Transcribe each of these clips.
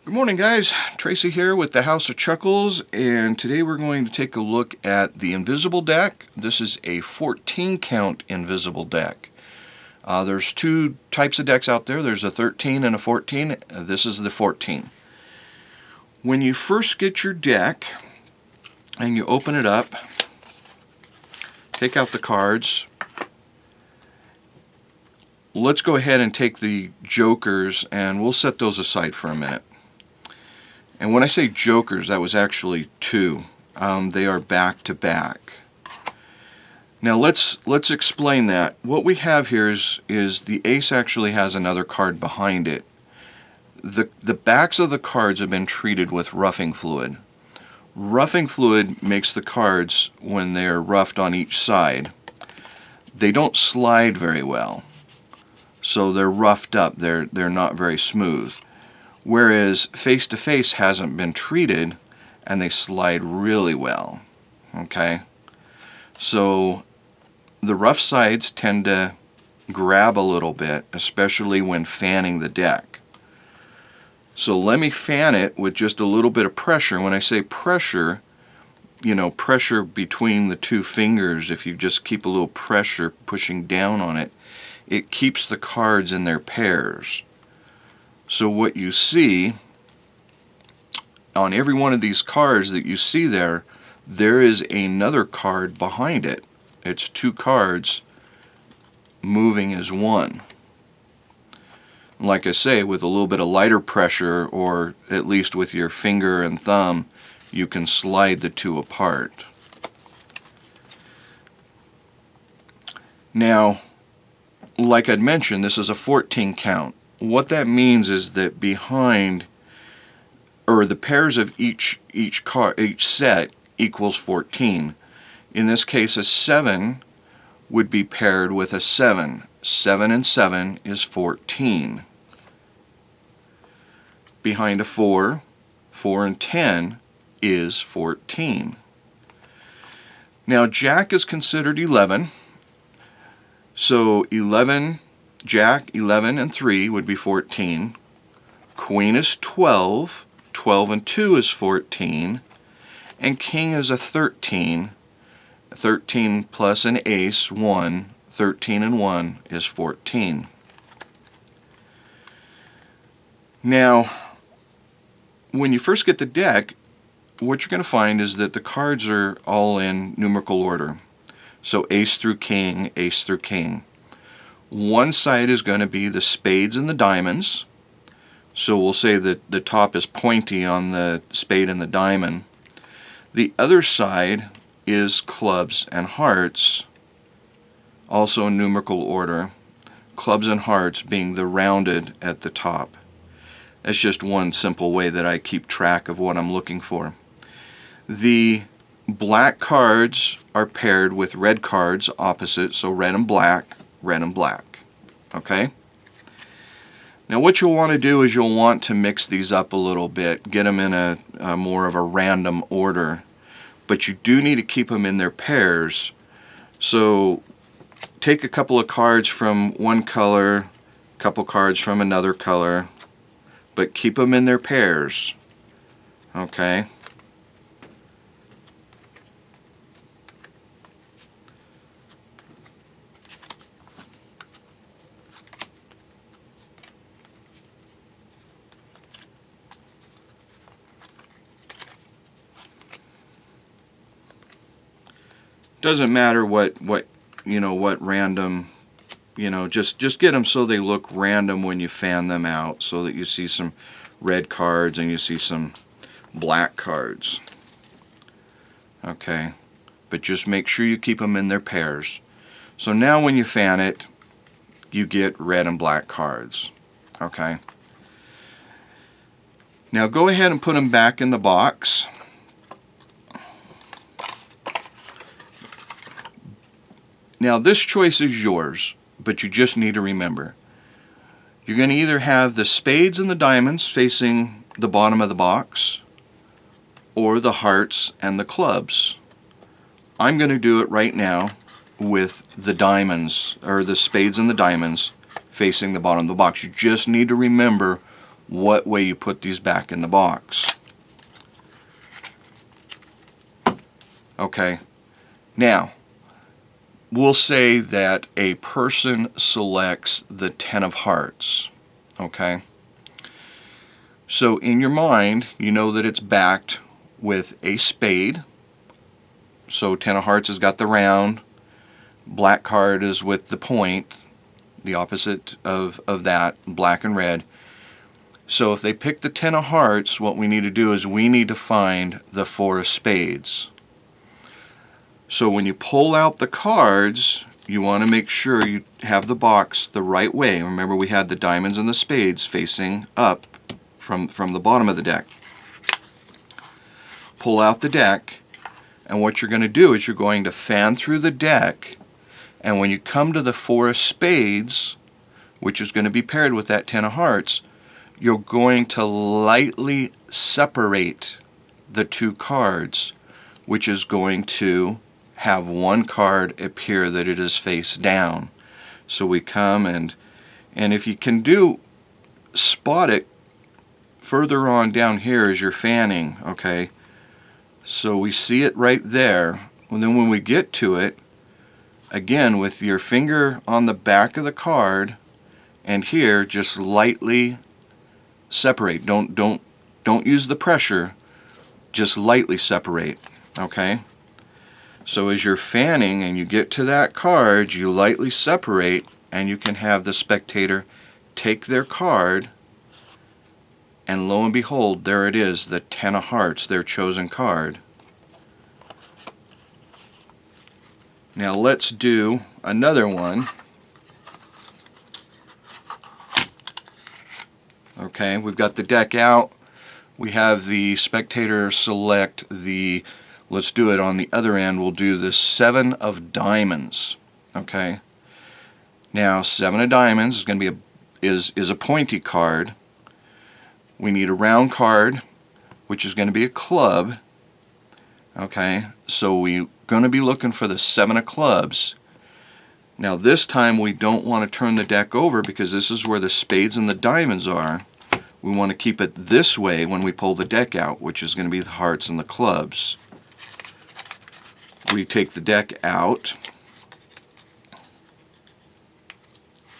Good morning, guys. Tracy here with the House of Chuckles, and today we're going to take a look at the invisible deck. This is a 14 count invisible deck. There's two types of decks out there. There's a 13 and a 14. This is the 14. When you first get your deck and you open it up, take out the cards. Let's go ahead and take the jokers and we'll set those aside for a minute. And when I say jokers, that was actually two. They are back to back. Now let's explain that. What we have here is the ace actually has another card behind it. The backs of the cards have been treated with roughing fluid. Roughing fluid makes the cards, when they're roughed on each side, they don't slide very well. So they're roughed up. They're not very smooth. Whereas face-to-face hasn't been treated and they slide really well. Okay? So the rough sides tend to grab a little bit, especially when fanning the deck. So let me fan it with just a little bit of pressure. When I say pressure, pressure between the two fingers, if you just keep a little pressure pushing down on it, it keeps the cards in their pairs. So what you see on every one of these cards that you see there is another card behind it. It's two cards moving as one. Like I say, with a little bit of lighter pressure, or at least with your finger and thumb, you can slide the two apart. Now, like I'd mentioned, this is a 14 count. What that means is that behind, or the pairs of each set equals 14. In this case, a 7 would be paired with a 7. 7 and 7 is 14. Behind a 4, 4 and 10 is 14. Now, Jack is considered 11. So 11, Jack, 11 and 3 would be 14. Queen is 12. 12 and 2 is 14. And King is a 13. 13 plus an ace, 1. 13 and 1 is 14. Now, when you first get the deck, what you're going to find is that the cards are all in numerical order. So ace through king, ace through king. One side is going to be the spades and the diamonds. So we'll say that the top is pointy on the spade and the diamond. The other side is clubs and hearts, also in numerical order. Clubs and hearts being the rounded at the top. That's just one simple way that I keep track of what I'm looking for. The black cards are paired with red cards opposite, so red and black, red and black. Okay? Now what you'll want to do is you'll want to mix these up a little bit, get them in a more of a random order, but you do need to keep them in their pairs. So take a couple of cards from one color, a couple cards from another color, but keep them in their pairs. Okay? Doesn't matter what random, just get them so they look random when you fan them out, so that you see some red cards and you see some black cards. Okay, but just make sure you keep them in their pairs. So now when you fan it, you get red and black cards. Okay. Now go ahead and put them back in the box. Now this choice is yours, but you just need to remember, you're going to either have the spades and the diamonds facing the bottom of the box, or the hearts and the clubs. I'm going to do it right now with the diamonds, or the spades and the diamonds, facing the bottom of the box. You just need to remember what way you put these back in the box. Okay, now we'll say that a person selects the 10 of hearts. Okay, so in your mind you know that it's backed with a spade. So 10 of hearts has got the round, black card is with the point, the opposite of that, black and red. So if they pick the 10 of hearts, what we need to do is we need to find the 4 of spades. So when you pull out the cards, you want to make sure you have the box the right way. Remember, we had the diamonds and the spades facing up from the bottom of the deck. Pull out the deck, and what you're going to do is you're going to fan through the deck, and when you come to the 4 of spades, which is going to be paired with that 10 of hearts, you're going to lightly separate the 2 cards, which is going to have one card appear that it is face down. So we come and if you can spot it further on down here as you're fanning, okay? So we see it right there, and then when we get to it, again with your finger on the back of the card and here, just lightly separate. Don't use the pressure, just lightly separate, okay? So as you're fanning and you get to that card, you lightly separate, and you can have the spectator take their card, and lo and behold, there it is, the 10 of hearts, their chosen card. Now let's do another one. Okay, we've got the deck out. We have the spectator select the, let's do it on the other end, we'll do the 7 of diamonds. Okay, now 7 of diamonds is going to be is a pointy card. We need a round card, which is going to be a club. Okay, so we're going to be looking for the 7 of clubs. Now this time we don't want to turn the deck over because this is where the spades and the diamonds are. We want to keep it this way when we pull the deck out, which is going to be the hearts and the clubs. We take the deck out,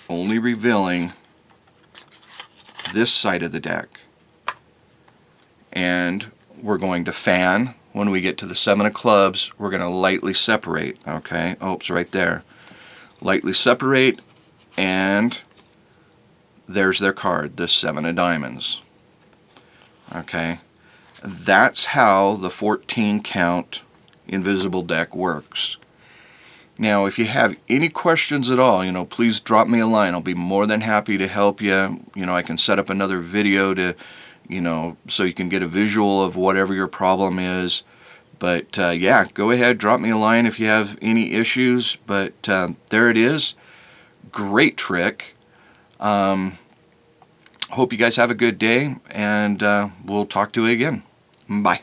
only revealing this side of the deck. And we're going to fan. When we get to the 7 of clubs, we're going to lightly separate. Okay, oops, right there. Lightly separate, and there's their card, the 7 of diamonds. Okay, that's how the 14 count invisible deck works. Now if you have any questions at all, please drop me a line. I'll be more than happy to help you. I can set up another video to, so you can get a visual of whatever your problem is. But yeah, go ahead, drop me a line if you have any issues. But there it is. Great trick. Hope you guys have a good day, and we'll talk to you again. Bye.